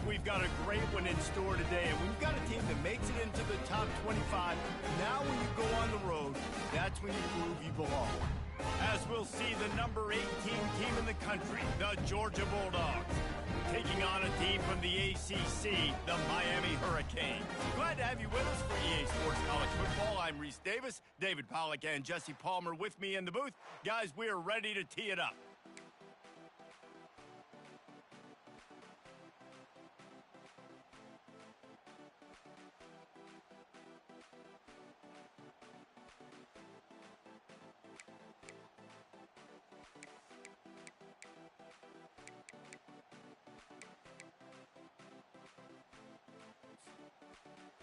think we've got a great one in store today. And when you've got a team that makes it into the top 25, now when you go on the road, that's when you prove you belong. As we'll see the number 18 team in the country, the Georgia Bulldogs, taking on a team from the ACC, the Miami Hurricanes. Glad to have you with us for EA Sports College Football. I'm Reese Davis, David Pollack, and Jesse Palmer with me in the booth. Guys, we are ready to tee it up.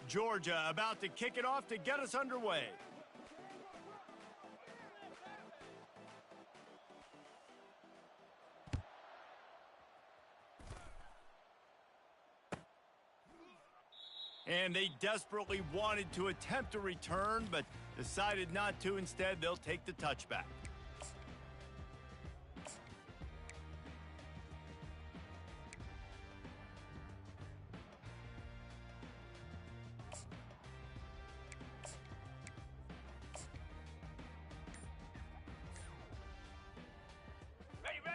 Georgia about to kick it off to get us underway. And they desperately wanted to attempt a return, but decided not to. Instead, they'll take the touchback.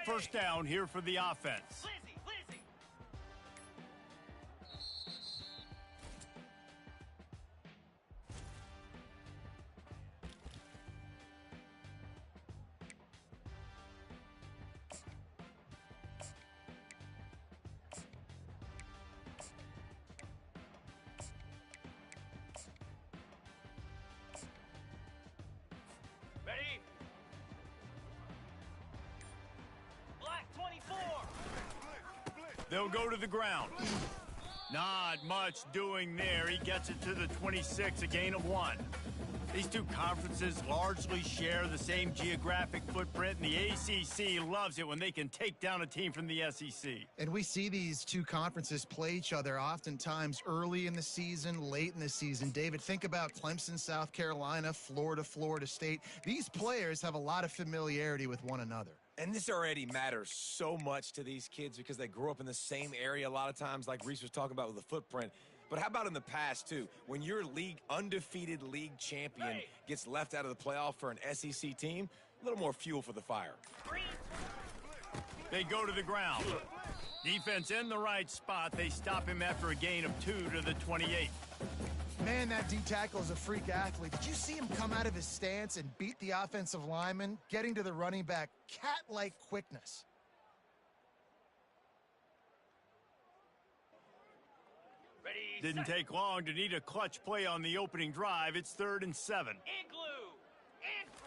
First down here for the offense. Lizzie. Ready? Black 24. They'll go to the ground. Not much doing there. He gets it to the 26, a gain of 1. These two conferences largely share the same geographic footprint, and the ACC loves it when they can take down a team from the SEC. And we see these two conferences play each other oftentimes early in the season, late in the season. David, think about Clemson, South Carolina, Florida, Florida State. These players have a lot of familiarity with one another. And this already matters so much to these kids because they grew up in the same area a lot of times, like Reese was talking about with the footprint. But how about in the past, too? When your undefeated league champion gets left out of the playoff for an SEC team, a little more fuel for the fire. They go to the ground. Defense in the right spot. They stop him after a gain of 2 to the 28. Man, that D-tackle is a freak athlete. Did you see him come out of his stance and beat the offensive lineman, getting to the running back? Cat-like quickness. Ready, Didn't take long to need a clutch play on the opening drive. It's 3rd and 7. Igloo.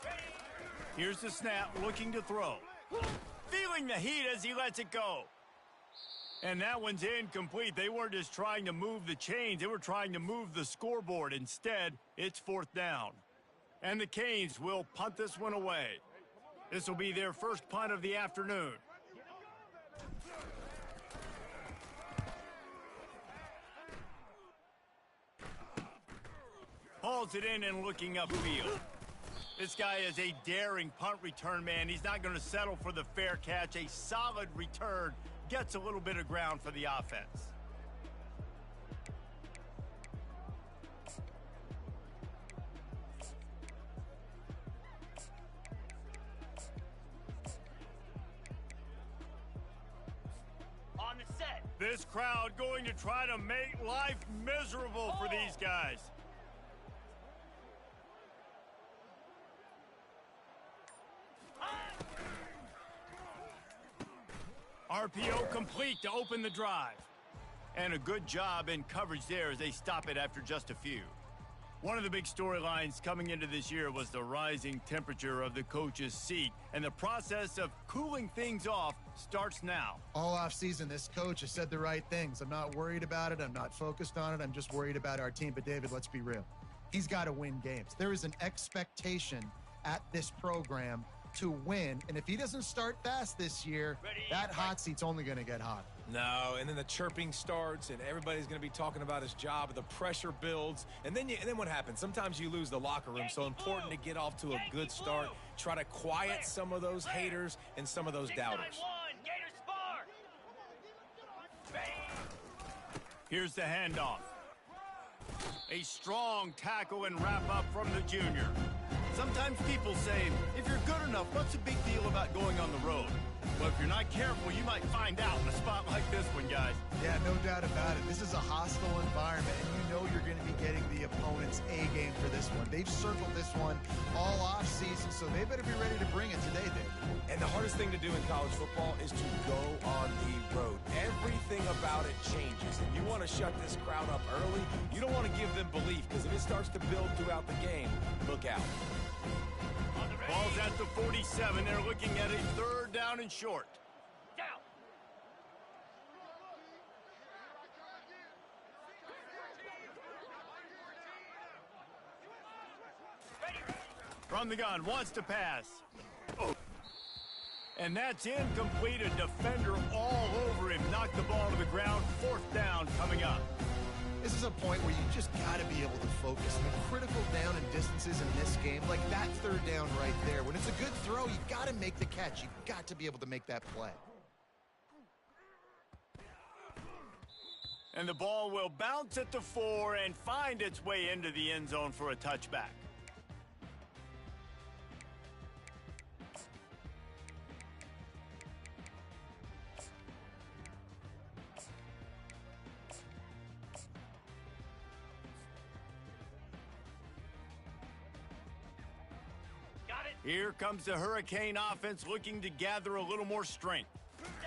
Ready. Here's the snap, looking to throw. Feeling the heat as he lets it go. And that one's incomplete. They weren't just trying to move the chains. They were trying to move the scoreboard. Instead, it's 4th down. And the Canes will punt this one away. This will be their first punt of the afternoon. Hauls it in and looking upfield. This guy is a daring punt return man. He's not going to settle for the fair catch. A solid return gets a little bit of ground for the offense. On the set. This crowd going to try to make life miserable for these guys. RPO complete to open the drive. And a good job in coverage there as they stop it after just a few. One of the big storylines coming into this year was the rising temperature of the coach's seat, and the process of cooling things off starts now. All offseason, this coach has said the right things. I'm not worried about it. I'm not focused on it. I'm just worried about our team. But, David, let's be real. He's got to win games. There is an expectation at this program to win, and if he doesn't start fast this year, that hot seat's only going to get hot. No, and then the chirping starts, and everybody's going to be talking about his job, the pressure builds, and then what happens? Sometimes you lose the locker room, so important to get off to a good start, try to quiet some of those haters and some of those doubters. Here's the handoff. A strong tackle and wrap up from the junior. Sometimes people say, if you're good enough, what's the big deal about going on the road? Well, if you're not careful, you might find out in a spot like this one, guys. Yeah, no doubt about it. This is a hostile environment, and you know you're going to be getting the opponent's A game for this one. They've circled this one all off season, so they better be ready to bring it today, Dave. And the hardest thing to do in college football is to go on the road. Everything about it changes, and you want to shut this crowd up early. You don't want to give them belief, because if it starts to build throughout the game, look out. Ball's at the 47. They're looking at a third down and short. Down. From the gun, wants to pass. Oh. And that's incomplete. A defender all over him. Knocked the ball to the ground. Fourth down coming up. This is a point where you just got to be able to focus. I mean, critical down and distances in this game, like that third down right there. When it's a good throw, you got to make the catch. You've got to be able to make that play. And the ball will bounce at the 4 and find its way into the end zone for a touchback. Here comes the Hurricane offense looking to gather a little more strength.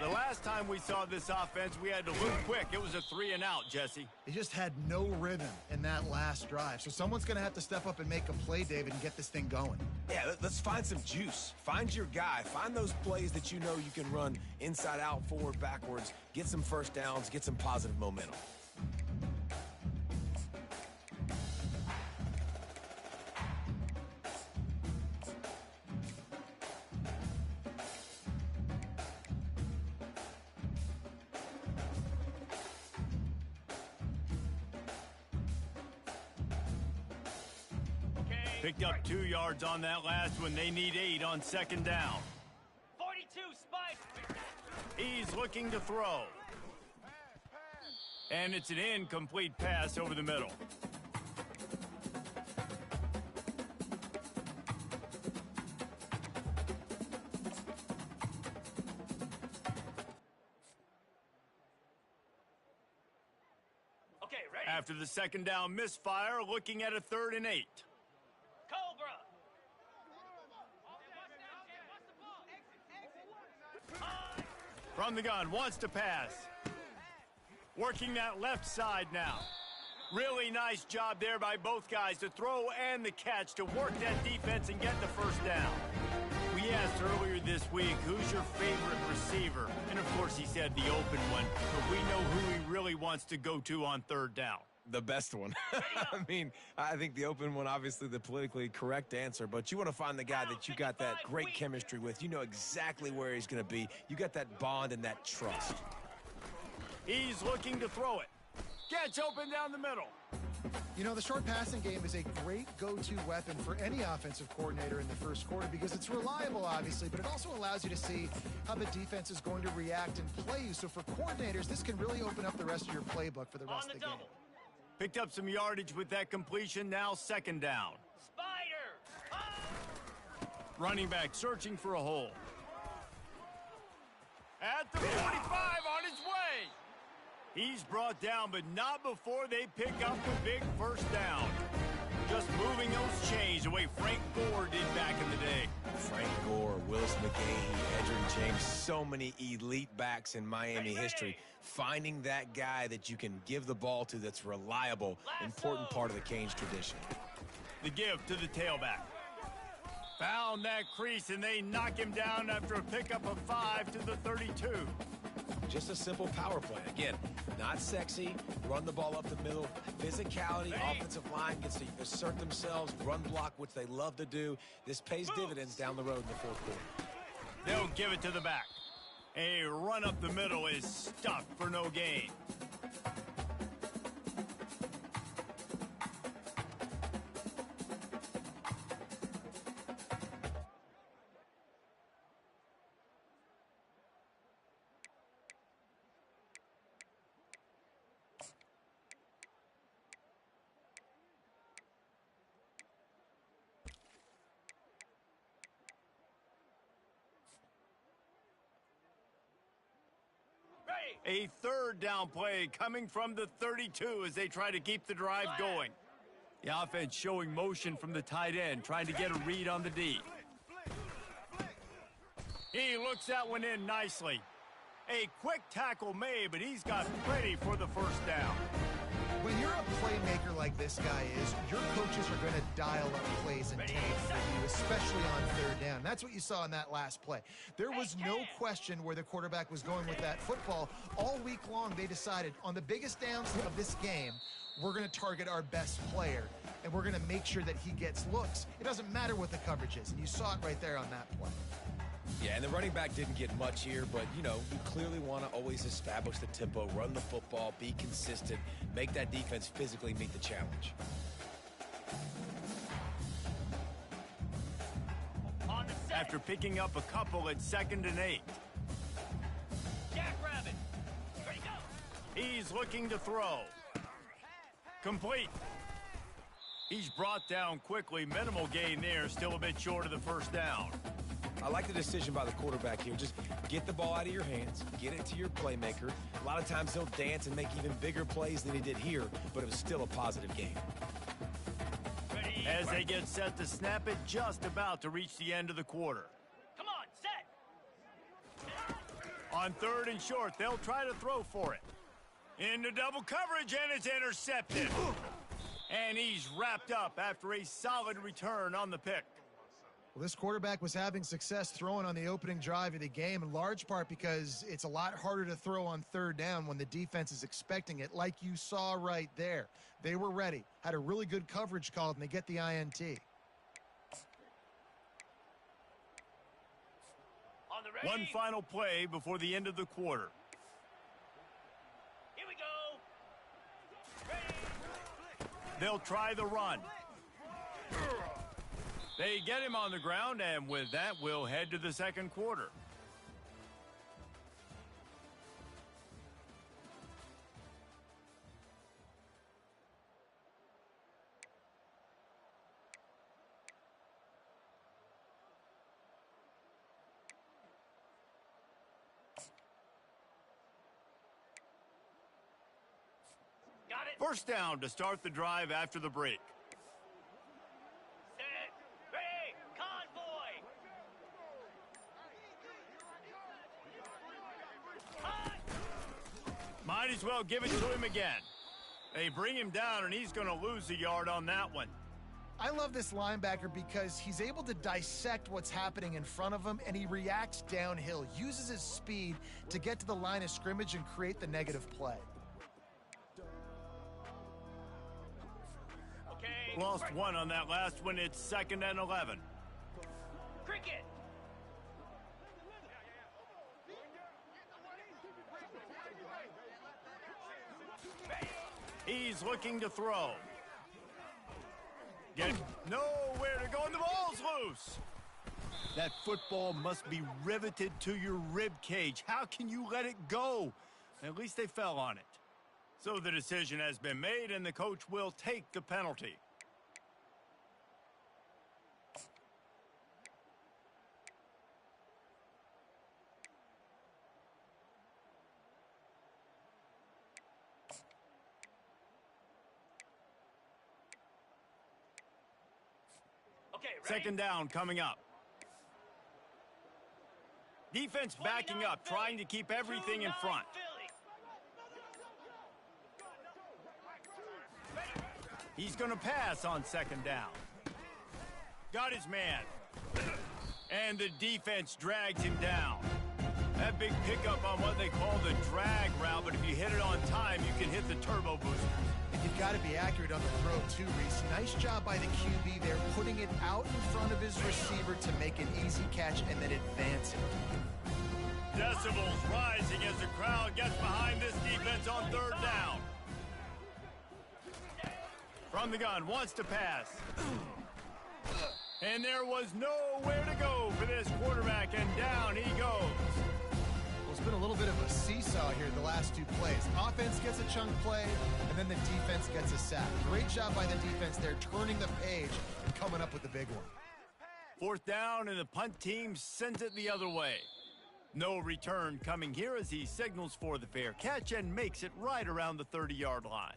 The last time we saw this offense, we had to move quick. It was a 3-and-out, Jesse. They just had no rhythm in that last drive. So someone's going to have to step up and make a play, David, and get this thing going. Yeah, let's find some juice. Find your guy. Find those plays that you know you can run inside out, forward, backwards. Get some first downs. Get some positive momentum. Picked up 2 yards on that last one. They need 8 on second down. 42 spike. He's looking to throw. And it's an incomplete pass over the middle. Okay, ready? After the second down misfire, looking at a 3rd and 8. Cobra. From the gun, wants to pass. Working that left side now. Really nice job there by both guys, the throw and the catch, to work that defense and get the first down. We asked earlier this week, who's your favorite receiver? And of course he said the open one, but we know who he really wants to go to on third down. The best one. I mean, I think the open one, obviously the politically correct answer, but you want to find the guy that you got that great chemistry with. You know exactly where he's going to be. You got that bond and that trust. He's looking to throw it. Gets open down the middle. You know, the short passing game is a great go-to weapon for any offensive coordinator in the first quarter because it's reliable, obviously, but it also allows you to see how the defense is going to react and play you. So for coordinators, this can really open up the rest of your playbook for the rest of the game. Picked up some yardage with that completion, now second down. Spider. Ah! Running back searching for a hole. At the 45 on his way. He's brought down, but not before they pick up the big first down. Just moving those chains the way Frank Gore did back in the day. Frank Gore, Willis McGahee, Edgerrin James, so many elite backs in Miami history. Finding that guy that you can give the ball to that's reliable, important part of the Canes tradition. The give to the tailback. Found that crease, and they knock him down after a pickup of 5 to the 32. Just a simple power play. Again, not sexy, run the ball up the middle, physicality, offensive line gets to assert themselves, run block, which they love to do. This pays dividends down the road in the fourth quarter. They'll give it to the back. A run up the middle is stuffed for no gain. A third down play coming from the 32 as they try to keep the drive going. The offense showing motion from the tight end, trying to get a read on the D. He looks that one in nicely. A quick tackle made, but he's got plenty for the first down. When you're a playmaker like this guy is, your coaches are going to dial up plays and tapes with you, especially on third down. That's what you saw in that last play. There was no question where the quarterback was going with that football. All week long, they decided on the biggest downs of this game, we're going to target our best player, and we're going to make sure that he gets looks. It doesn't matter what the coverage is, and you saw it right there on that play. Yeah, and the running back didn't get much here, but, you clearly want to always establish the tempo, run the football, be consistent, make that defense physically meet the challenge. After picking up a couple at 2nd and 8. Jackrabbit. Ready, go. He's looking to throw. Complete. He's brought down quickly. Minimal gain there, still a bit short of the first down. I like the decision by the quarterback here. Just get the ball out of your hands, get it to your playmaker. A lot of times he'll dance and make even bigger plays than he did here, but it was still a positive game. Ready, As they get set to snap it, just about to reach the end of the quarter. Come on, set. On 3rd and short, they'll try to throw for it. Into double coverage, and it's intercepted. And he's wrapped up after a solid return on the pick. Well, this quarterback was having success throwing on the opening drive of the game, in large part because it's a lot harder to throw on third down when the defense is expecting it, like you saw right there. They were ready, had a really good coverage called, and they get the INT. On the ready. One final play before the end of the quarter. Here we go. Ready. They'll try the run. They get him on the ground, and with that, we'll head to the second quarter. Got it. First down to start the drive after the break. Set. Ready. Convoy. Hot. Might as well give it to him again. They bring him down, and he's going to lose a yard on that one. I love this linebacker because he's able to dissect what's happening in front of him, and he reacts downhill, uses his speed to get to the line of scrimmage and create the negative play. Okay. Lost one on that last one. It's 2nd and 11. Cricket. He's looking to throw. Get nowhere to go, and the ball's loose. That football must be riveted to your rib cage. How can you let it go? At least they fell on it. So the decision has been made, and the coach will take the penalty. Okay, ready. 2nd down coming up. Defense backing up, trying to keep everything in front. He's going to pass on 2nd down. Got his man. And the defense drags him down. That big pickup on what they call the drag route, but if you hit it on time, you can hit the turbo boosters. And you've got to be accurate on the throw too, Reese. Nice job by the QB there, putting it out in front of his receiver to make an easy catch and then advance it. Decibels rising as the crowd gets behind this defense on 3rd down. From the gun, wants to pass. And there was nowhere to go for this quarterback, and down he goes. Well, it's been a little bit of a seesaw here the last two plays. Offense gets a chunk play, and then the defense gets a sack. Great job by the defense there, turning the page and coming up with the big one. 4th down, and the punt team sends it the other way. No return coming here as he signals for the fair catch and makes it right around the 30-yard line.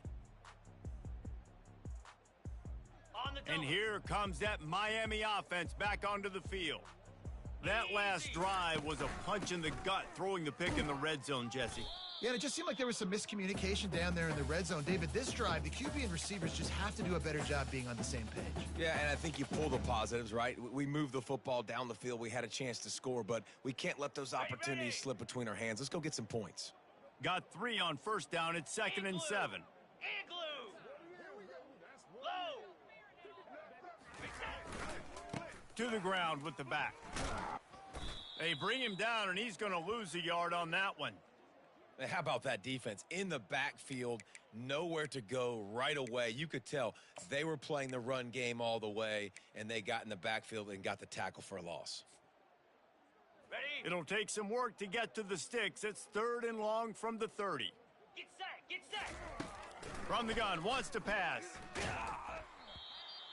And here comes that Miami offense back onto the field. That last drive was a punch in the gut, throwing the pick in the red zone, Jesse. Yeah, and it just seemed like there was some miscommunication down there in the red zone. David, this drive, the QB and receivers just have to do a better job being on the same page. Yeah, and I think you pull the positives, right? We moved the football down the field. We had a chance to score, but we can't let those opportunities slip between our hands. Let's go get some points. Got 3 on first down. It's 2nd and 7. Igloo! Low! To the ground with the back. They bring him down, and he's going to lose a yard on that one. How about that defense? In the backfield, nowhere to go right away. You could tell they were playing the run game all the way, and they got in the backfield and got the tackle for a loss. Ready? It'll take some work to get to the sticks. It's 3rd and long from the 30. Get set! Get set! From the gun, wants to pass.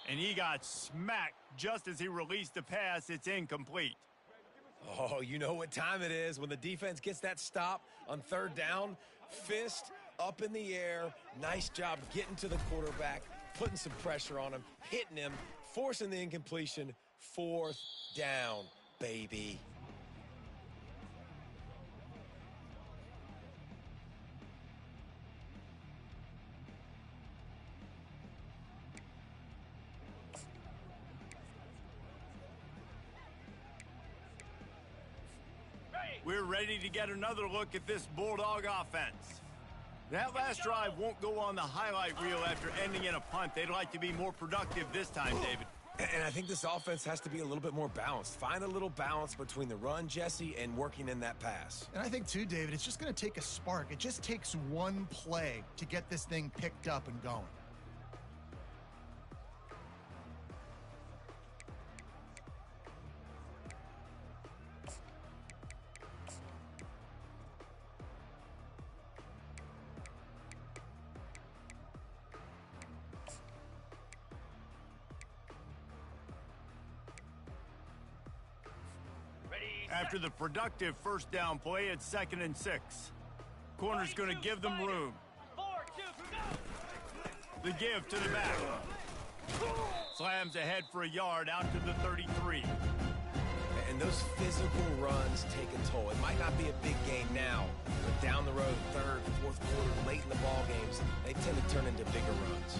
And he got smacked just as he released the pass. It's incomplete. Oh, you know what time it is. When the defense gets that stop on 3rd down, fist up in the air. Nice job getting to the quarterback, putting some pressure on him, hitting him, forcing the incompletion. 4th down, baby. We're ready to get another look at this Bulldog offense. That last drive won't go on the highlight reel after ending in a punt. They'd like to be more productive this time, David. And I think this offense has to be a little bit more balanced. Find a little balance between the run, Jesse, and working in that pass. And I think, too, David, it's just going to take a spark. It just takes one play to get this thing picked up and going. After the productive first down play, it's 2nd and 6. Corner's going to give them room. 4, 2, go! The give to the back. Slams ahead for a yard out to the 33. And those physical runs take a toll. It might not be a big game now, but down the road, 3rd, 4th quarter, late in the ball games, they tend to turn into bigger runs.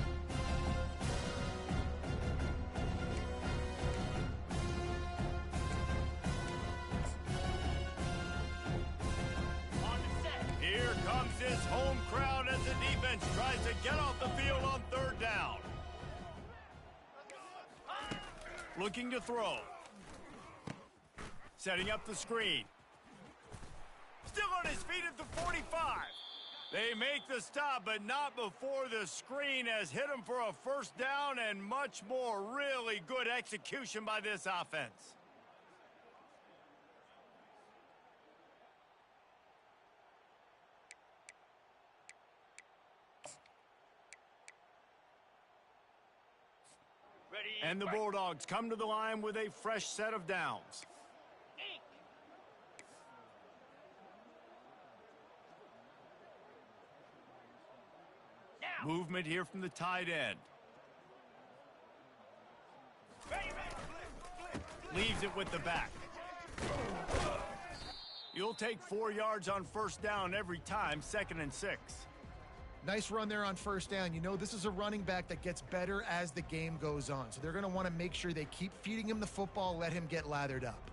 Here comes his home crowd as the defense tries to get off the field on 3rd down. Looking to throw. Setting up the screen. Still on his feet at the 45. They make the stop, but not before the screen has hit him for a first down and much more. Really good execution by this offense. Ready? And the Bulldogs come to the line with a fresh set of downs. Ink. Now. Movement here from the tight end. Ready, ready. Leaves it with the back. You'll take 4 yards on first down every time, 2nd and 6. Nice run there on first down. You know, this is a running back that gets better as the game goes on. So they're going to want to make sure they keep feeding him the football, let him get lathered up.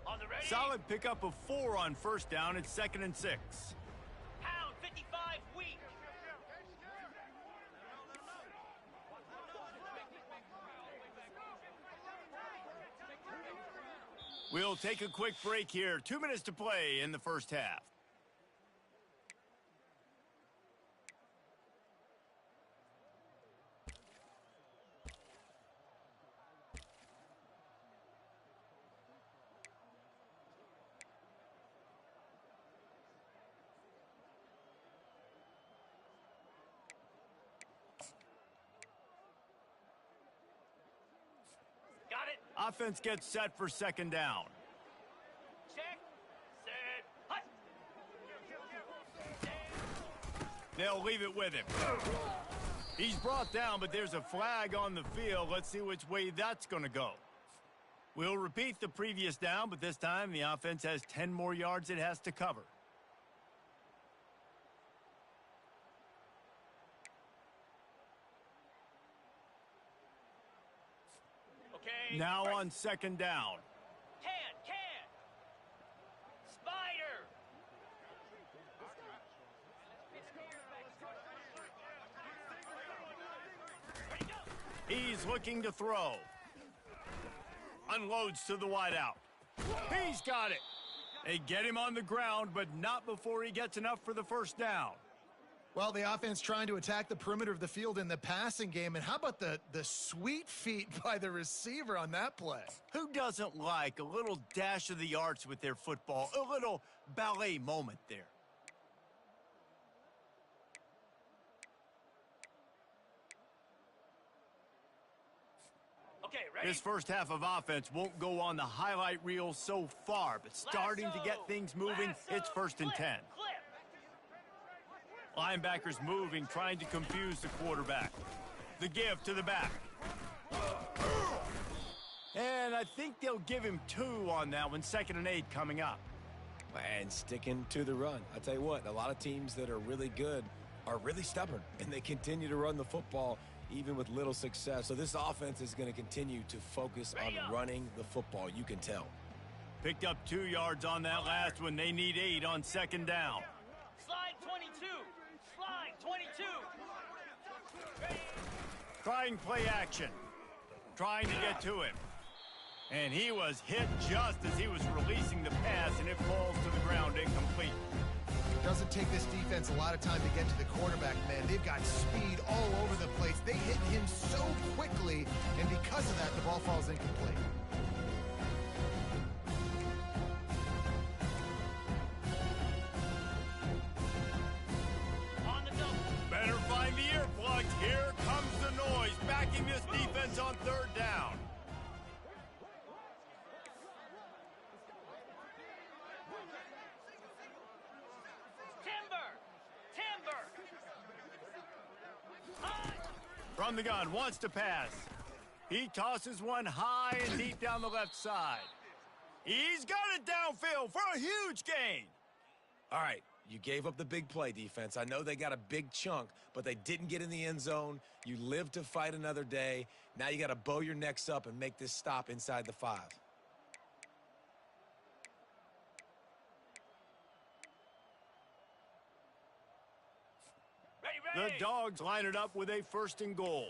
On the ready. Solid pickup of 4 on first down. It's 2nd and 6. Pound 55 weak. We'll take a quick break here. 2 minutes to play in the first half. Offense gets set for second down. Check. Set. Hut. They'll leave it with him. He's brought down, but there's a flag on the field. Let's see which way that's going to go. We'll repeat the previous down, but this time the offense has 10 more yards it has to cover. Okay. Now right. on second down. Can. Spider. Ready, go. He's looking to throw. Unloads to the wideout. He's got it. They get him on the ground, but not before he gets enough for the first down. Well, the offense trying to attack the perimeter of the field in the passing game. And how about the sweet feet by the receiver on that play? Who doesn't like a little dash of the arts with their football? A little ballet moment there. Okay, ready? This first half of offense won't go on the highlight reel so far, but starting to get things moving, it's first and 10. Clip. Linebackers moving, trying to confuse the quarterback. The give to the back. And I think they'll give him 2 on that one. 2nd and 8 coming up. And sticking to the run. I tell you what, a lot of teams that are really good are really stubborn, and they continue to run the football even with little success. So this offense is going to continue to focus on running the football. You can tell. Picked up 2 yards on that last one. They need 8 on second down. Slide 22. Slide 22. Ready. Trying play action. Trying to get to him. And he was hit just as he was releasing the pass, and it falls to the ground incomplete. It doesn't take this defense a lot of time to get to the quarterback, man. They've got speed all over the place. They hit him so quickly, and because of that, the ball falls incomplete. On the double. Better find the earplugs. Here comes the noise, backing this defense on third down. Timber. High. From the gun, wants to pass. He tosses one high and deep down the left side. He's got it downfield for a huge gain. All right, you gave up the big play, defense. I know they got a big chunk, but they didn't get in the end zone. You live to fight another day. Now you got to bow your necks up and make this stop inside the 5. Ready. The Dogs line it up with a 1st and goal.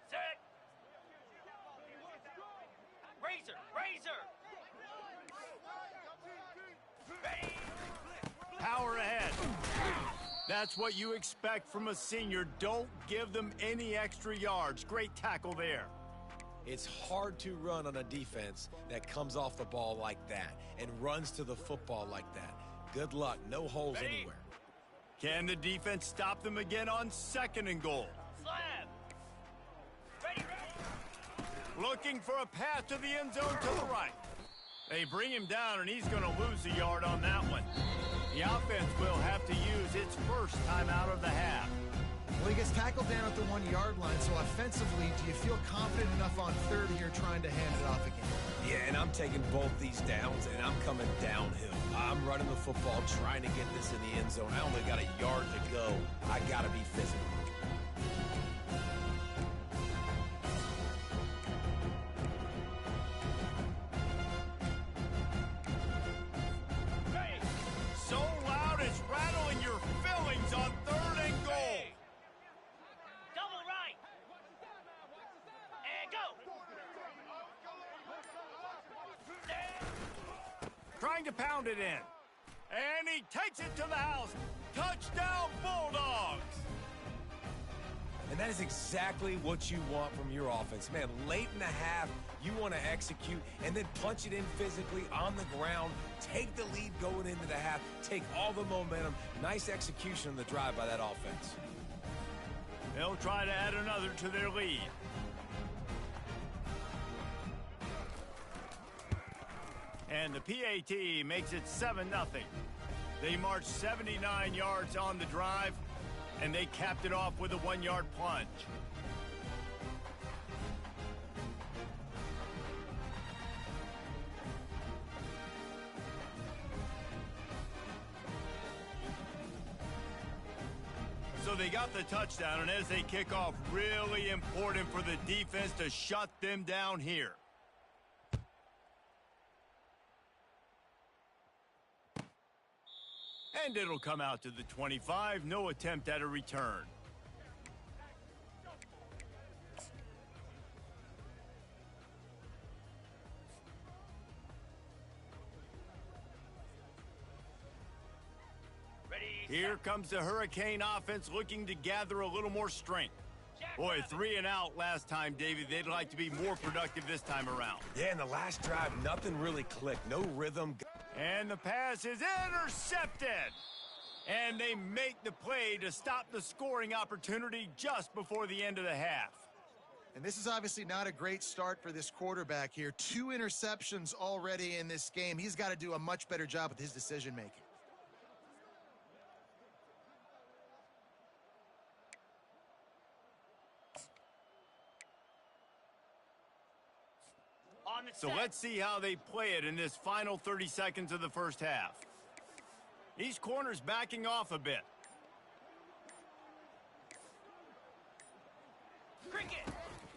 Set. Razor. Ready. Power ahead. That's what you expect from a senior. Don't give them any extra yards. Great tackle there. It's hard to run on a defense that comes off the ball like that and runs to the football like that. Good luck. No holes Ready. anywhere. Can the defense stop them again on 2nd and goal? Slab. Ready. Looking for a pass to the end zone to the right. They bring him down, and he's going to lose a yard on that one. The offense will have to use its first time out of the half. Well, he gets tackled down at the 1-yard line, so offensively, do you feel confident enough on 3rd here trying to hand it off again? Yeah, and I'm taking both these downs, and I'm coming downhill. I'm running the football, trying to get this in the end zone. I only got a yard to go. I got to be physical. So loud it's rattling your fillings on 3rd and goal. Double right. And go. Trying to pound it in. And he takes it to the house. Touchdown, Bulldogs. And that is exactly what you want from your offense. Man, late in the half, you want to execute and then punch it in physically on the ground, take the lead going into the half, take all the momentum. Nice execution on the drive by that offense. They'll try to add another to their lead. And the PAT makes it 7-0. They marched 79 yards on the drive, and they capped it off with a 1-yard plunge. So they got the touchdown, and as they kick off, really important for the defense to shut them down here. And it'll come out to the 25. No attempt at a return. Here comes the Hurricane offense looking to gather a little more strength. Boy, 3 and out last time, David. They'd like to be more productive this time around. Yeah, in the last drive, nothing really clicked. No rhythm. And the pass is intercepted. And they make the play to stop the scoring opportunity just before the end of the half. And this is obviously not a great start for this quarterback here. 2 interceptions already in this game. He's got to do a much better job with his decision-making. So let's see how they play it in this final 30 seconds of the first half. Each corner's backing off a bit. Cricket.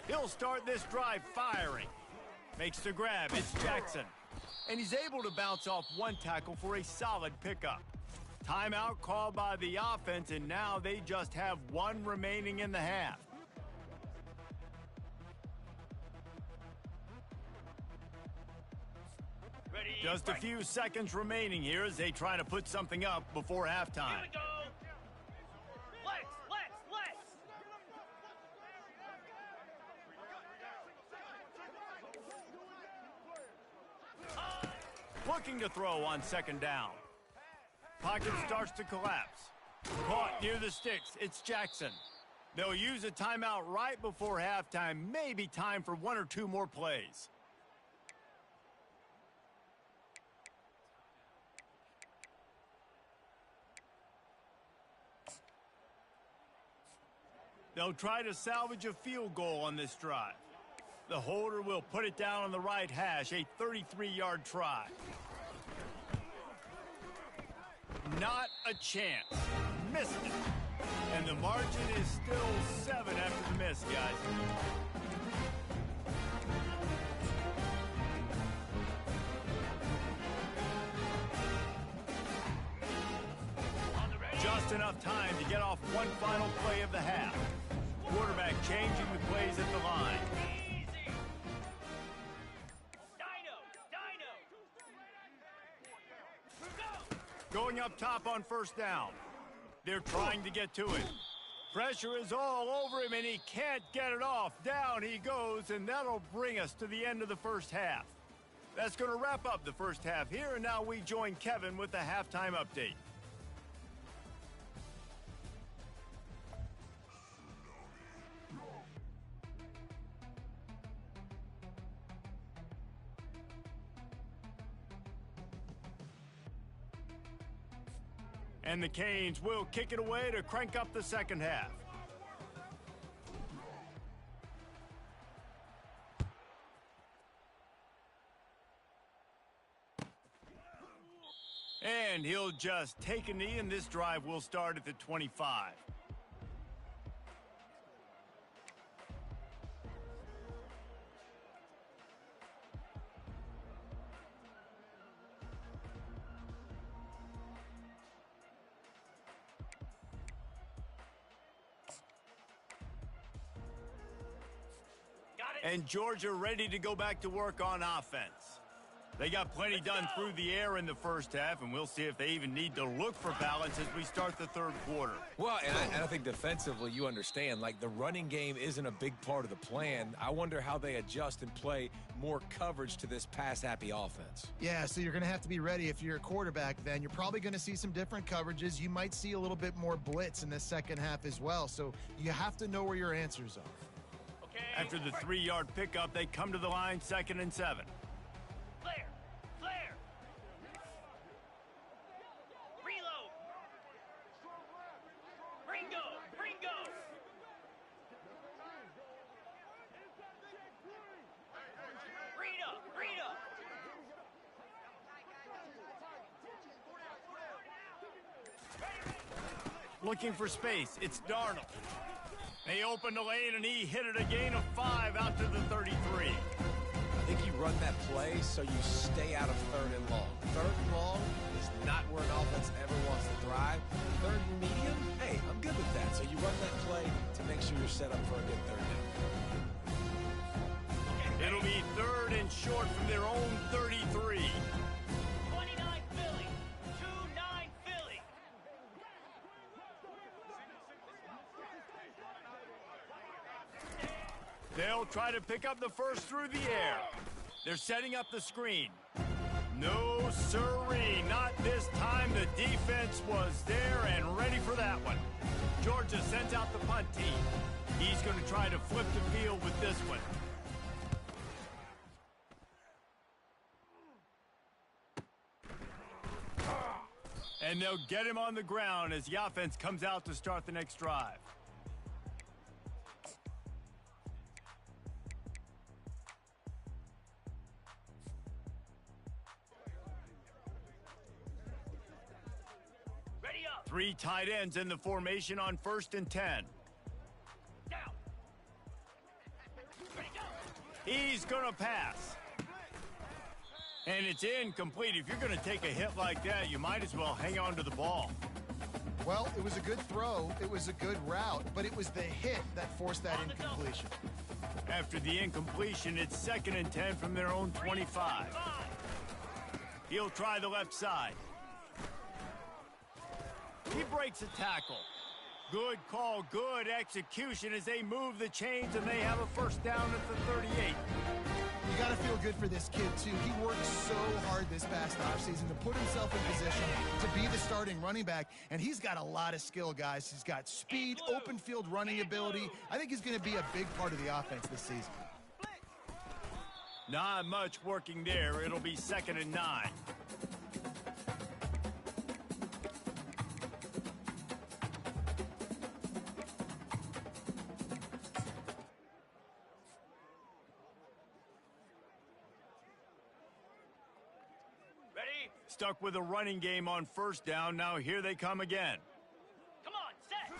He'll start this drive firing. Makes the grab. It's Jackson. And he's able to bounce off 1 tackle for a solid pickup. Timeout called by the offense, and now they just have 1 remaining in the half. Just a few seconds remaining here as they try to put something up before halftime. Here we go. Let's. Looking to throw on 2nd down. Pocket starts to collapse. Caught near the sticks. It's Jackson. They'll use a timeout right before halftime. Maybe time for 1 or 2 more plays. They'll try to salvage a field goal on this drive. The holder will put it down on the right hash, a 33-yard try. Not a chance. Missed it. And the margin is still 7 after the miss, guys. Just enough time to get off 1 final play of the half. Quarterback changing the plays at the line. Easy. Dino. Go. Going up top on 1st down. They're trying to get to it. Pressure is all over him, and he can't get it off. Down he goes, and that'll bring us to the end of the first half. That's going to wrap up the first half here, and now we join Kevin with the halftime update. And the Canes will kick it away to crank up the second half. And he'll just take a knee, and this drive will start at the 25. And Georgia ready to go back to work on offense. They got plenty done through the air in the first half, and we'll see if they even need to look for balance as we start the 3rd quarter. Well, and I think defensively, you understand, like the running game isn't a big part of the plan. I wonder how they adjust and play more coverage to this pass-happy offense. Yeah, so you're going to have to be ready if you're a quarterback then. You're probably going to see some different coverages. You might see a little bit more blitz in the second half as well, so you have to know where your answers are. After the 3-yard pickup, they come to the line 2nd and 7. Flare. Looking for space. It's Darnold. They opened the lane, and he hit it a gain of 5 out to the 33. I think you run that play so you stay out of third and long. Third and long is not where an offense ever wants to thrive. Third and medium, hey, I'm good with that. So you run that play to make sure you're set up for a good third down. It'll be third and short from their own 33. 29 Philly. 2-9 Philly. They'll try to pick up the first through the air. They're setting up the screen. No siree, not this time. The defense was there and ready for that one. Georgia sends out the punt team. He's going to try to flip the field with this one. And they'll get him on the ground as the offense comes out to start the next drive. Ready up. 3 tight ends in the formation on 1st and 10. Down. Ready, go. He's going to pass. And it's incomplete. If you're going to take a hit like that, you might as well hang on to the ball. Well, it was a good throw. It was a good route, but it was the hit that forced that incompletion. After the incompletion, it's 2nd and 10 from their own 25. He'll try the left side. He breaks a tackle. Good call, good execution as they move the chains, and they have a first down at the 38. You got to feel good for this kid, too. He worked so hard this past offseason to put himself in position to be the starting running back, and he's got a lot of skill, guys. He's got speed, open field running ability. I think he's going to be a big part of the offense this season. Not much working there. It'll be 2nd and 9. Stuck with a running game on 1st down. Now here they come again. Come on, set.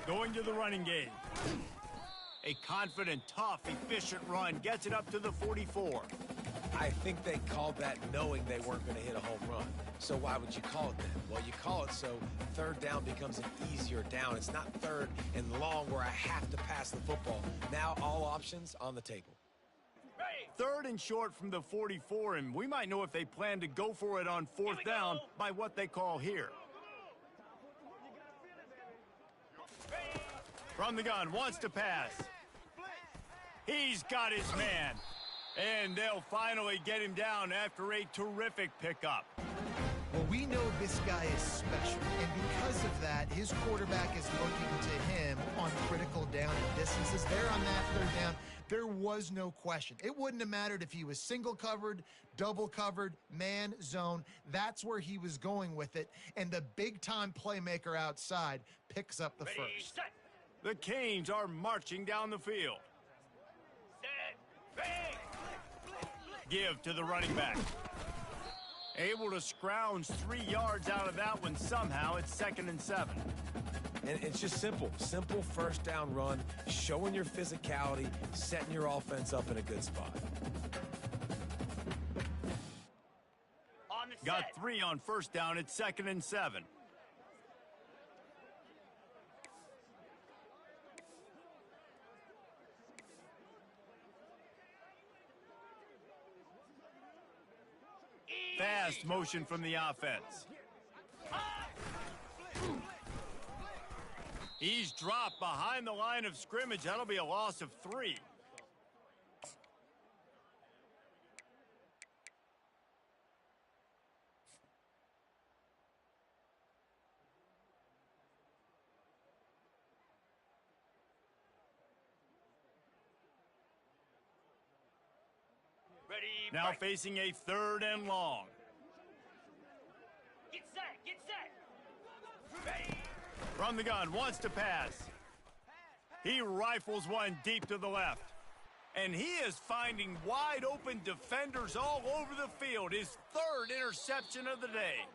Going to the running game. A confident, tough, efficient run gets it up to the 44. I think they called that knowing they weren't going to hit a home run. So why would you call it then? Well, you call it so 3rd down becomes an easier down. It's not 3rd and long where I have to pass the football. Now all options on the table. 3rd and short from the 44, and we might know if they plan to go for it on 4th down by what they call here. From the gun, wants to pass. He's got his man. And they'll finally get him down after a terrific pickup. Well, we know this guy is special, and because of that, his quarterback is looking to him on critical down and distances. There on that 3rd down, there was no question. It wouldn't have mattered if he was single covered, double covered, man, zone. That's where he was going with it, and the big-time playmaker outside picks up the first. Set. The Canes are marching down the field. Set. Ready. Give to the running back. Able to scrounge 3 yards out of that one somehow. It's 2nd and 7. And it's just simple. Simple 1st down run, showing your physicality, setting your offense up in a good spot. On the Got set. 3 on 1st down. It's 2nd and 7. Fast motion from the offense. He's dropped behind the line of scrimmage. That'll be a loss of 3. Ready. Now break. facing a 3rd and long. Get set. Get set. Ready. From the gun, wants to pass. He rifles one deep to the left. And he is finding wide open defenders all over the field. His 3rd interception of the day.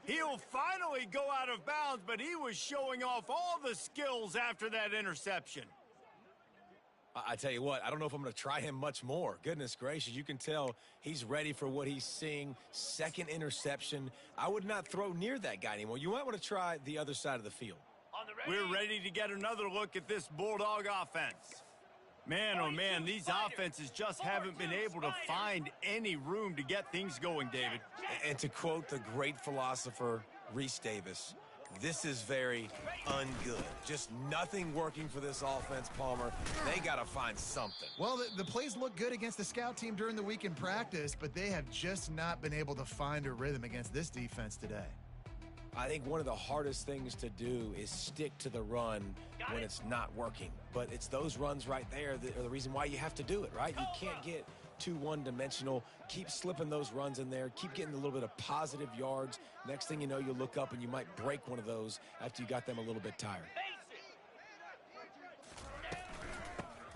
He'll finally go out of bounds, but he was showing off all the skills after that interception. I tell you what, I don't know if I'm going to try him much more. Goodness gracious, you can tell he's ready for what he's seeing. Second interception. I would not throw near that guy anymore. You might want to try the other side of the field. On the ready. We're ready to get another look at this Bulldog offense. Man, oh man, these offenses just haven't been able to find any room to get things going, David. And to quote the great philosopher, Reese Davis, this is very ungood. Just nothing working for this offense, Palmer. They got to find something. Well, the plays look good against the scout team during the week in practice, but they have just not been able to find a rhythm against this defense today. I think one of the hardest things to do is stick to the run when it's not working. But it's those runs right there that are the reason why you have to do it, right? You can't get too one-dimensional. Keep slipping those runs in there. Keep getting a little bit of positive yards. Next thing you know, you look up and you might break one of those after you got them a little bit tired.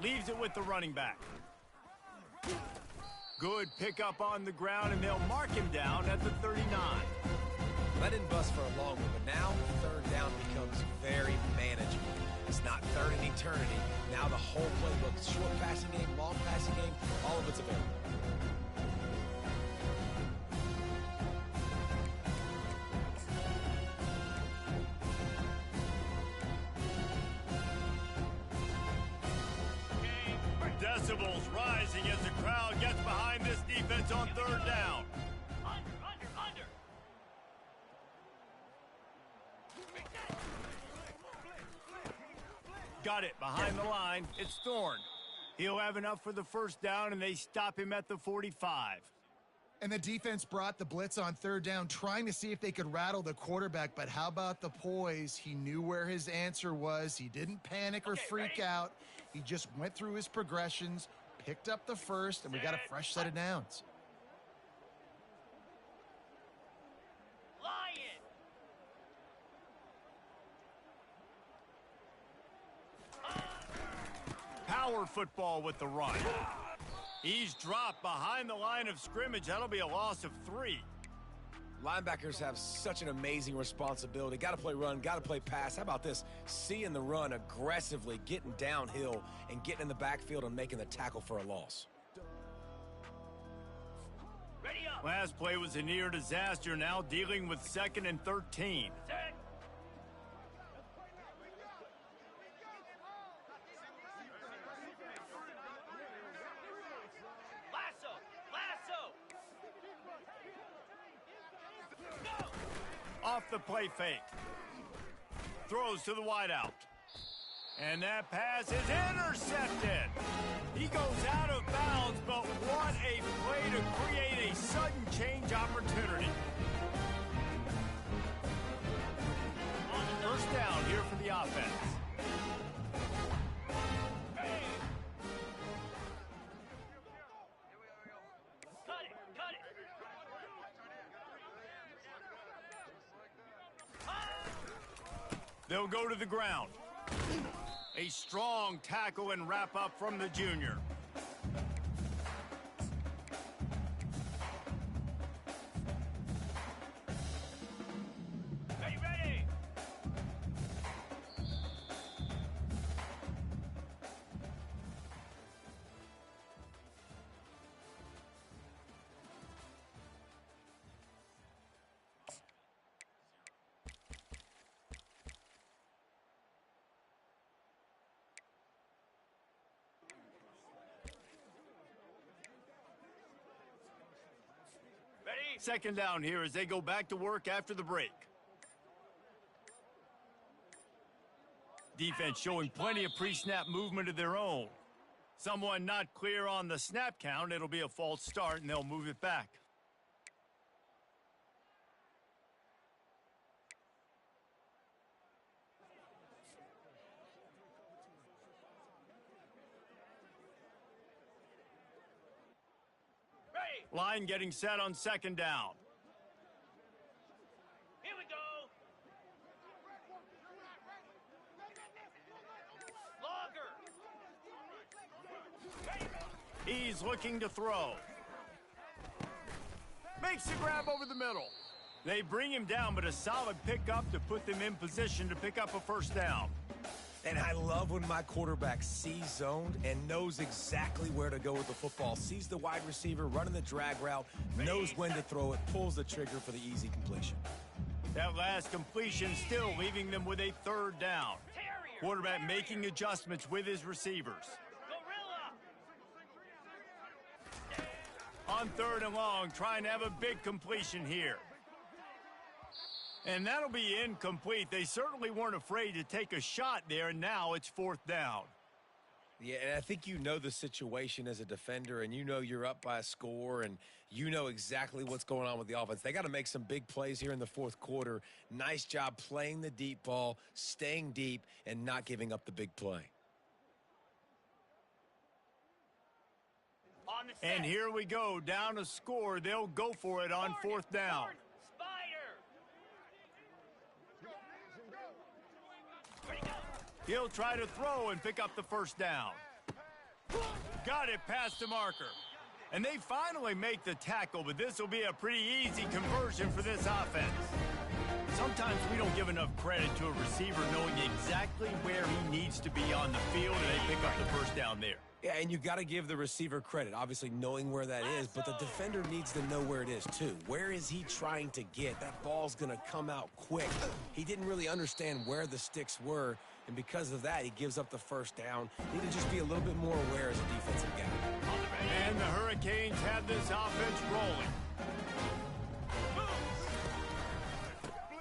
Leaves it with the running back. Good pickup on the ground, and they'll mark him down at the 39. That didn't bust for a long one, but now third down becomes very manageable. It's not third in eternity. Now the whole playbook, short passing game, long passing game, all of it's available. Decibels rising as the crowd gets behind this defense on third down. Under. Got it behind the line. It's Thorne. He'll have enough for the first down, and they stop him at the 45. And the defense brought the blitz on third down, trying to see if they could rattle the quarterback. But how about the poise? He knew where his answer was. He didn't panic or freak out. He just went through his progressions, picked up the first, and we got a fresh set of downs. Lion. Power football with the run. He's dropped behind the line of scrimmage. That'll be a loss of 3. Linebackers have such an amazing responsibility. Got to play run, got to play pass. How about this? Seeing the run aggressively, getting downhill, and getting in the backfield and making the tackle for a loss. Ready up. Last play was a near disaster, now dealing with 2nd and 13. Set. Lasso. Off the play fake. Throws to the wideout. And that pass is intercepted. He goes out of bounds, but what a play to create a sudden change opportunity. First down here for the offense. Cut it. They'll go to the ground. A strong tackle and wrap up from the junior. Ready. Second down here as they go back to work after the break. Defense showing plenty of pre-snap movement of their own. Someone not clear on the snap count. It'll be a false start, and they'll move it back. Line getting set on second down. Here we go. Logger. He's looking to throw. Makes the grab over the middle. They bring him down, but a solid pickup to put them in position to pick up a first down. And I love when my quarterback sees zoned and knows exactly where to go with the football. Sees the wide receiver running the drag route, knows when to throw it, pulls the trigger for the easy completion. That last completion still leaving them with a third down. Quarterback making adjustments with his receivers. On third and long, trying to have a big completion here. And that'll be incomplete. They certainly weren't afraid to take a shot there, and now it's fourth down. Yeah, and I think you know the situation as a defender, and you know you're up by a score, and you know exactly what's going on with the offense. They got to make some big plays here in the fourth quarter. Nice job playing the deep ball, staying deep, and not giving up the big play. And here we go, down a score. They'll go for it on fourth down. He'll try to throw and pick up the first down. Got it past the marker. And they finally make the tackle, but this will be a pretty easy conversion for this offense. Sometimes we don't give enough credit to a receiver knowing exactly where he needs to be on the field, and they pick up the first down there. Yeah, and you got to give the receiver credit, obviously knowing where that is, but the defender needs to know where it is too. Where is he trying to get? That ball's going to come out quick. He didn't really understand where the sticks were, and because of that, he gives up the first down. Need to just be a little bit more aware as a defensive guy. And the Hurricanes have this offense rolling.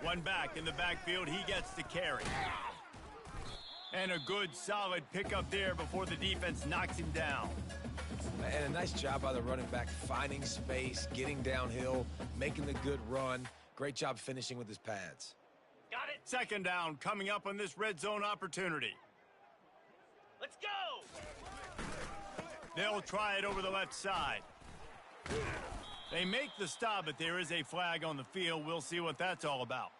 One back in the backfield, he gets the carry. And a good, solid pickup there before the defense knocks him down. And a nice job by the running back, finding space, getting downhill, making the good run. Great job finishing with his pads. Got it. Second down coming up on this red zone opportunity. Let's go. They'll try it over the left side. They make the stop, but there is a flag on the field. We'll see what that's all about.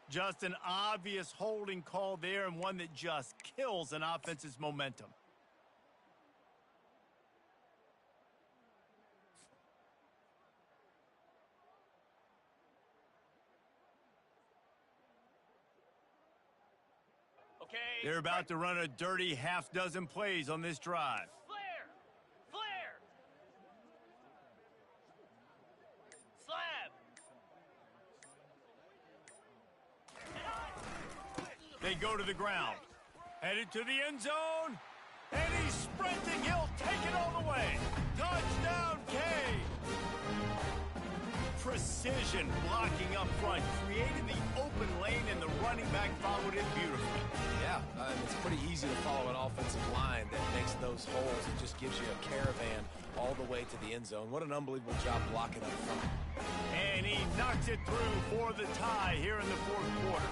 Just an obvious holding call there, and one that just kills an offense's momentum. Okay. They're about to run a dirty half-dozen plays on this drive. Flare. Flare. Slab. They go to the ground. Headed to the end zone. And he's sprinting. He'll take it all the way. Touchdown, K. Precision blocking up front. Created the open lane, and the running back followed it beautifully. Yeah, it's pretty easy to follow an offensive line that makes those holes and just gives you a caravan all the way to the end zone. What an unbelievable job blocking up front. And he knocks it through for the tie here in the fourth quarter.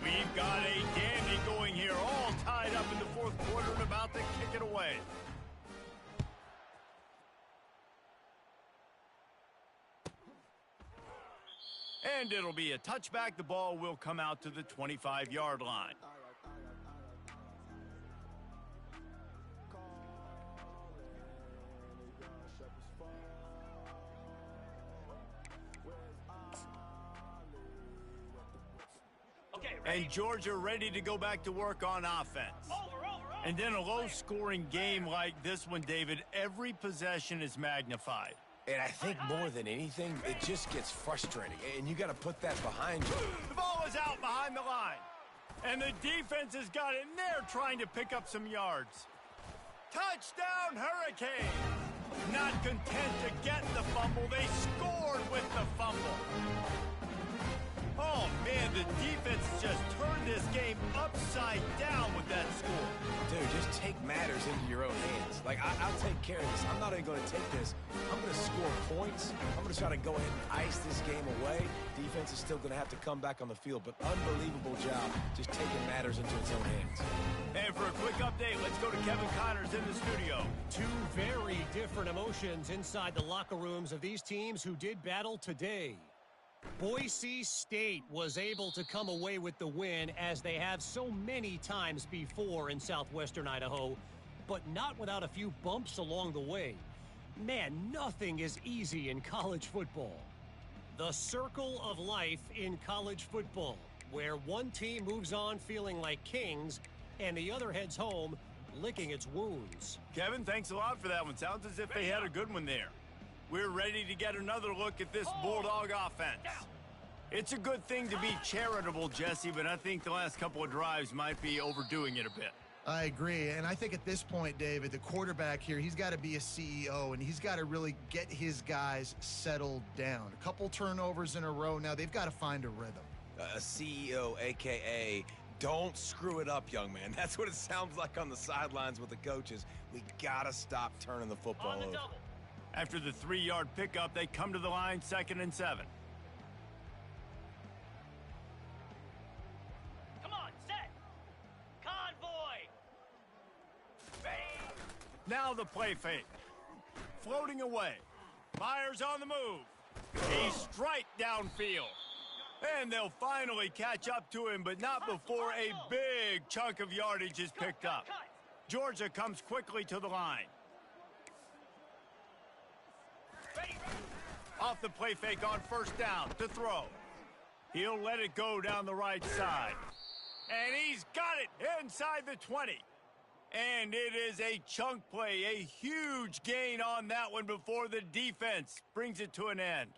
We've got a dandy going here, all tied up in the fourth quarter and about to kick it away. And it'll be a touchback. The ball will come out to the 25-yard line. Okay, ready. And Georgia ready to go back to work on offense. Over. And in a low-scoring game like this one, David, every possession is magnified. And I think more than anything, it just gets frustrating. And you got to put that behind you. The ball is out behind the line. And the defense has got it, and they're trying to pick up some yards. Touchdown, Hurricanes! Not content to get the fumble, they scored with the fumble. Oh, man, the defense just turned this game upside down with that score. Dude, just take matters into your own hands. Like, I'll take care of this. I'm not even going to take this. I'm going to score points. I'm going to try to go ahead and ice this game away. Defense is still going to have to come back on the field, but unbelievable job just taking matters into its own hands. And for a quick update, let's go to Kevin Connors in the studio. Two very different emotions inside the locker rooms of these teams who did battle today. Boise State was able to come away with the win, as they have so many times before in southwestern Idaho, but not without a few bumps along the way. Man, nothing is easy in college football. The circle of life in college football, where one team moves on feeling like kings and the other heads home licking its wounds. Kevin, thanks a lot for that one. Sounds as if they had a good one there. We're ready to get another look at this Bulldog offense. It's a good thing to be charitable, Jesse, but I think the last couple of drives might be overdoing it a bit. I agree, and I think at this point, David, the quarterback here, he's got to be a CEO, and he's got to really get his guys settled down. A couple turnovers in a row now. They've got to find a rhythm. A CEO, a.k.a. don't screw it up, young man. That's what it sounds like on the sidelines with the coaches. We got to stop turning the football On the over. double. After the 3-yard pickup, they come to the line, 2nd and 7. Come on, set. Convoy. Ready. Now the play fake. Floating away. Myers on the move. A strike downfield. And they'll finally catch up to him, but not before a big chunk of yardage is picked up. Georgia comes quickly to the line. Ready. Off the play fake on 1st down to throw. He'll let it go down the right side. And he's got it inside the 20. And it is a chunk play, a huge gain on that one before the defense brings it to an end.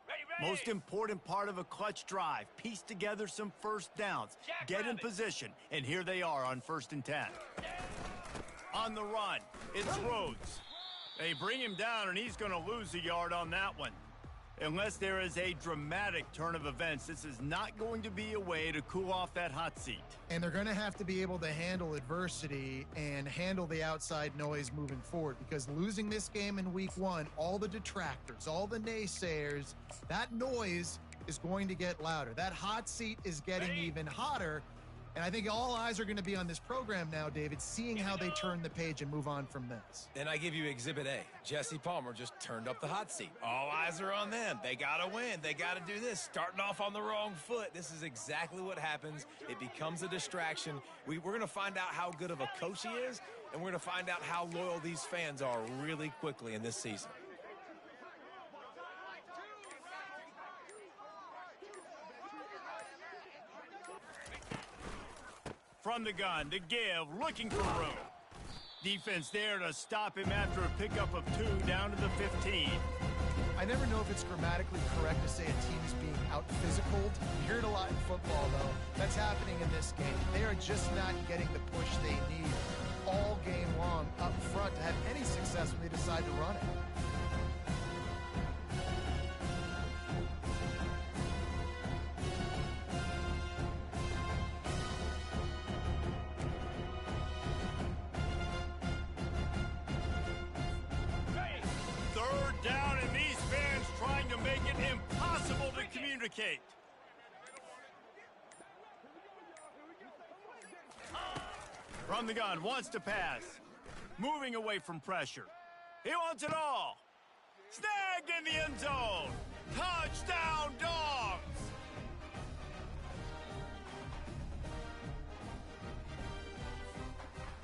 Ready. Most important part of a clutch drive, piece together some 1st downs, get in position, and here they are on 1st and 10. On the run, it's Rhodes. They bring him down, and he's going to lose a yard on that one. Unless there is a dramatic turn of events, this is not going to be a way to cool off that hot seat. And they're going to have to be able to handle adversity and handle the outside noise moving forward, because losing this game in week 1, all the detractors, all the naysayers, that noise is going to get louder. That hot seat is getting even hotter. And I think all eyes are going to be on this program now, David, seeing how they turn the page and move on from this. And I give you Exhibit A. Jesse Palmer just turned up the hot seat. All eyes are on them. They got to win. They got to do this. Starting off on the wrong foot. This is exactly what happens. It becomes a distraction. We're going to find out how good of a coach he is, and we're going to find out how loyal these fans are really quickly in this season. From the gun, to give, looking for room. Defense there to stop him after a pickup of 2 down to the 15. I never know if it's grammatically correct to say a team is being out-physicaled. You hear it a lot in football, though. That's happening in this game. They are just not getting the push they need all game long up front to have any success when they decide to run it. From the gun, wants to pass. Moving away from pressure. He wants it all. Snagged in the end zone. Touchdown, Dogs!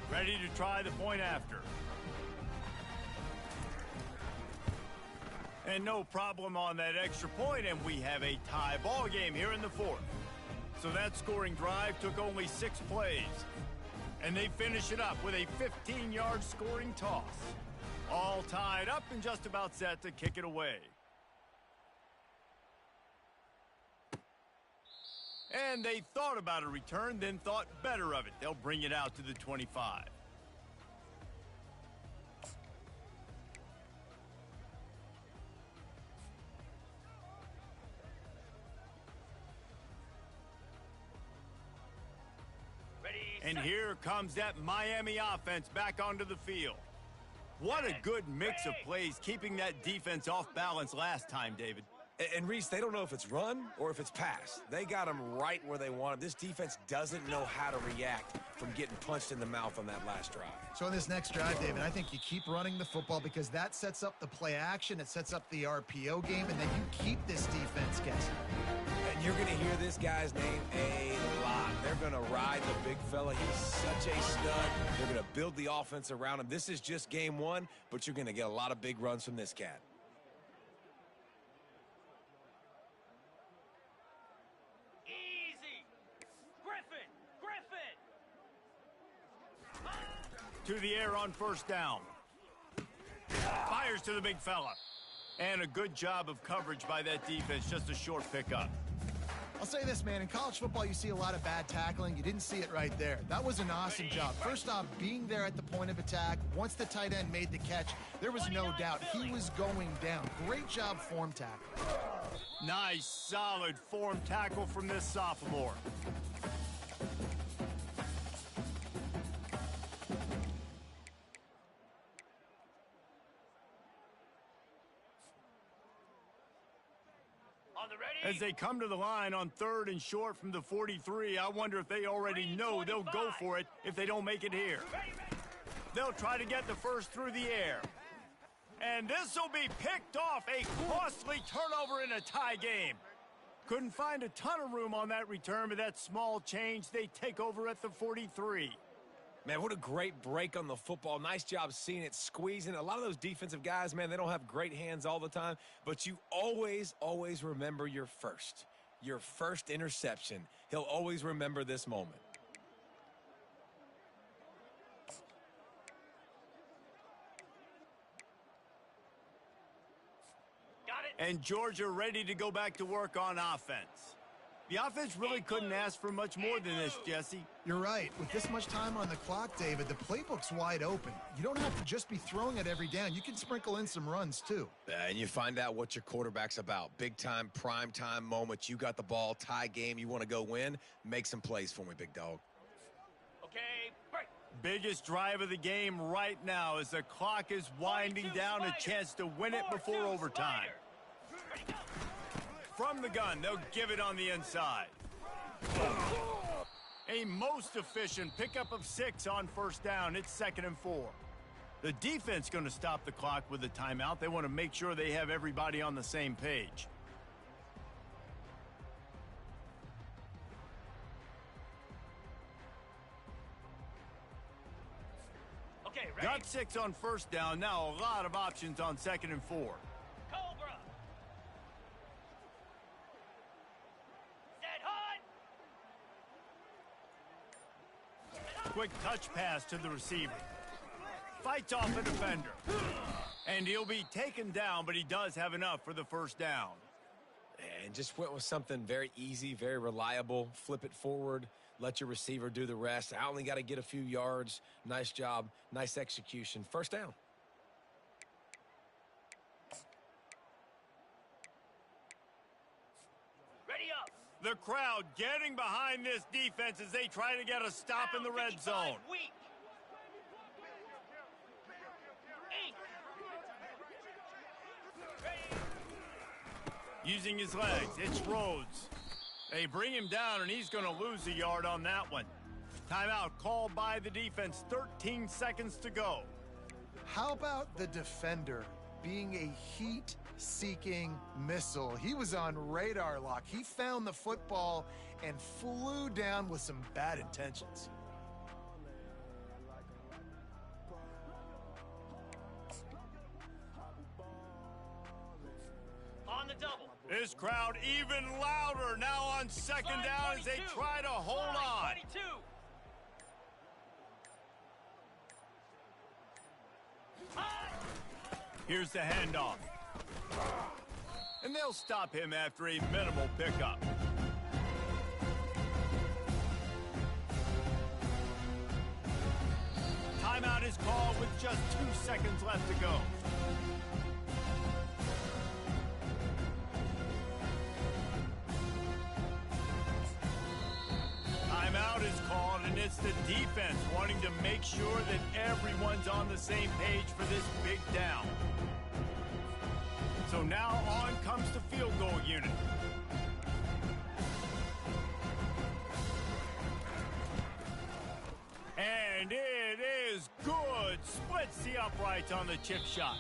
Ready to try the point after. And no problem on that extra point, and we have a tie ball game here in the 4th. So that scoring drive took only 6 plays. And they finish it up with a 15-yard scoring toss. All tied up and just about set to kick it away. And they thought about a return, then thought better of it. They'll bring it out to the 25. And here comes that Miami offense back onto the field. What a good mix of plays, keeping that defense off balance last time, David. And Reese, they don't know if it's run or if it's pass. They got them right where they want them. This defense doesn't know how to react from getting punched in the mouth on that last drive. So in this next drive, David, I think you keep running the football because that sets up the play action, it sets up the RPO game, and then you keep this defense guessing. And you're going to hear this guy's name a lot. they're going to ride the big fella. He's such a stud. They're going to build the offense around him. This is just game one, but you're going to get a lot of big runs from this cat. Easy. Griffin. To the air on first down. Fires to the big fella. And a good job of coverage by that defense. Just a short pickup. I'll say this, man. In college football, you see a lot of bad tackling. You didn't see it right there. That was an awesome job. First off, being there at the point of attack. Once the tight end made the catch, there was no doubt he was going down. Great job form tackle. Nice, solid form tackle from this sophomore. On the ready. As they come to the line on 3rd and short from the 43, I wonder if they already know they'll go for it if they don't make it here. Ready. They'll try to get the first through the air. And this will be picked off. A costly turnover in a tie game. Couldn't find a ton of room on that return, but that small change, they take over at the 43. Man, what a great break on the football. Nice job seeing it, squeezing. A lot of those defensive guys, man, they don't have great hands all the time, but you always, always remember your first interception. He'll always remember this moment. Got it. And Georgia ready to go back to work on offense. The offense really couldn't ask for much more than this, Jesse. You're right. With this much time on the clock, David, the playbook's wide open. You don't have to just be throwing it every down. You can sprinkle in some runs, too. And you find out what your quarterback's about. Big time, prime time moment. You got the ball, tie game, you want to go win. Make some plays for me, big dog. Okay, break. Biggest drive of the game right now as the clock is winding down, a chance to win it before overtime. Ready, go. From the gun, they'll give it on the inside. A most efficient pickup of 6 on first down. It's 2nd and 4. The defense going to stop the clock with a timeout. They want to make sure they have everybody on the same page. Okay, ready. Got 6 on first down. Now a lot of options on 2nd and 4. Cobra. Set hot. Quick touch pass to the receiver. Fights off a defender. And he'll be taken down, but he does have enough for the first down. And just went with something very easy, very reliable. Flip it forward. Let your receiver do the rest. I only got to get a few yards. Nice job. Nice execution. First down. Ready up. The crowd getting behind this defense as they try to get a stop in the red 55 zone. Weak. 8. Ready. Using his legs, it's Rhodes. They bring him down, and he's going to lose a yard on that one. Timeout called by the defense. 13 seconds to go. How about the defender being a heat-seeking missile? He was on radar lock. He found the football and flew down with some bad intentions. On the double. This crowd even louder now on second down as they try to hold on. 22. Here's the handoff. And they'll stop him after a minimal pickup. Timeout is called with just 2 seconds left to go. Timeout is called, and it's the defense wanting to make sure that everyone's on the same page for this big down. So now on comes the field goal unit. And it is good. Splits the uprights on the chip shot.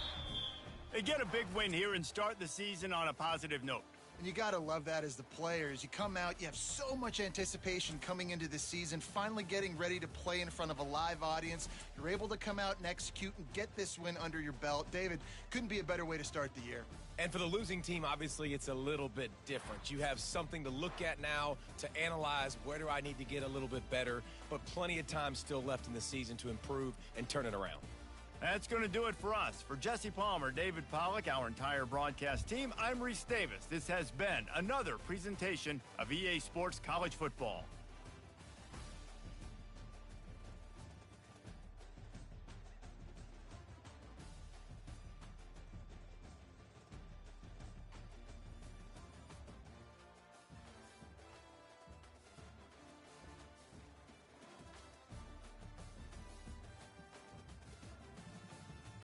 They get a big win here and start the season on a positive note. And you got to love that as the players. You come out, you have so much anticipation coming into this season, finally getting ready to play in front of a live audience. You're able to come out and execute and get this win under your belt. David, couldn't be a better way to start the year. And for the losing team, obviously, it's a little bit different. You have something to look at now to analyze where do I need to get a little bit better, but plenty of time still left in the season to improve and turn it around. That's going to do it for us. For Jesse Palmer, David Pollack, our entire broadcast team, I'm Reese Davis. This has been another presentation of EA Sports College Football.